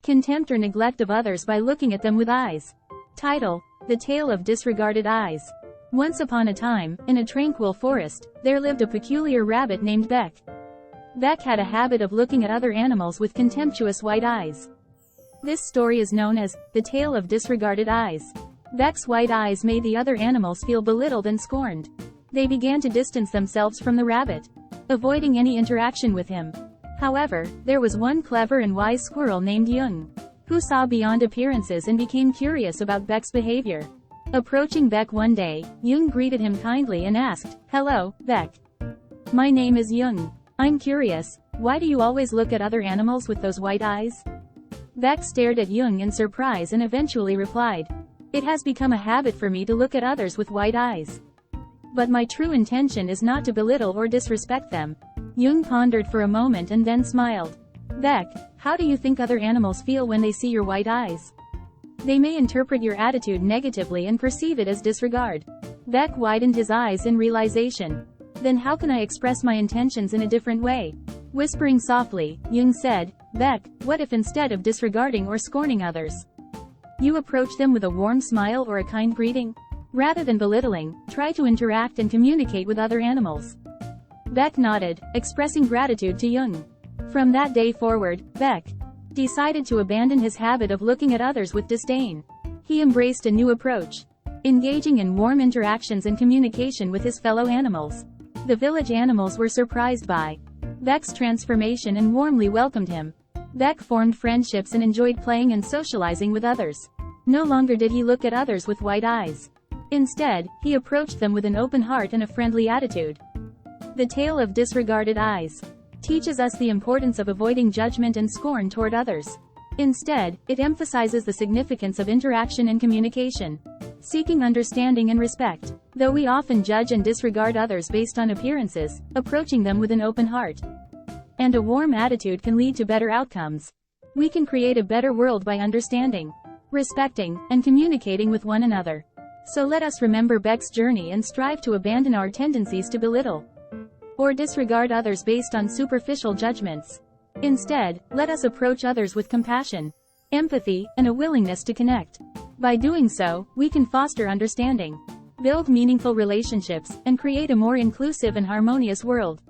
contempt or neglect of others by looking at them with eyes. Title: The Tale of Disregarded Eyes. Once upon a time, in a tranquil forest, there lived a peculiar rabbit named Beck. Beck had a habit of looking at other animals with contemptuous white eyes. This story is known as the Tale of Disregarded Eyes. Beck's white eyes made the other animals feel belittled and scorned. They began to distance themselves from the rabbit, avoiding any interaction with him. However, there was one clever and wise squirrel named Jung, who saw beyond appearances and became curious about Beck's behavior. Approaching Beck one day, Jung greeted him kindly and asked, "Hello, Beck. My name is Jung. I'm curious, why do you always look at other animals with those white eyes?" Beck stared at Jung in surprise and eventually replied, "It has become a habit for me to look at others with white eyes. But my true intention is not to belittle or disrespect them." Jung pondered for a moment and then smiled. "Beck, how do you think other animals feel when they see your white eyes?" "They may interpret your attitude negatively and perceive it as disregard." Beck widened his eyes in realization. "Then how can I express my intentions in a different way?" Whispering softly, Jung said, "Beck, what if instead of disregarding or scorning others, you approach them with a warm smile or a kind greeting? Rather than belittling, try to interact and communicate with other animals." Beck nodded, expressing gratitude to Jung. From that day forward, Beck decided to abandon his habit of looking at others with disdain. He embraced a new approach, engaging in warm interactions and communication with his fellow animals. The village animals were surprised by Beck's transformation and warmly welcomed him. Beck formed friendships and enjoyed playing and socializing with others. No longer did he look at others with white eyes. Instead, he approached them with an open heart and a friendly attitude. The Tale of Disregarded Eyes teaches us the importance of avoiding judgment and scorn toward others. Instead, it emphasizes the significance of interaction and communication, seeking understanding and respect. Though we often judge and disregard others based on appearances, approaching them with an open heart and a warm attitude can lead to better outcomes. We can create a better world by understanding, respecting, and communicating with one another. So let us remember Beck's journey and strive to abandon our tendencies to belittle or disregard others based on superficial judgments. Instead, let us approach others with compassion, empathy, and a willingness to connect. By doing so, we can foster understanding, build meaningful relationships, and create a more inclusive and harmonious world.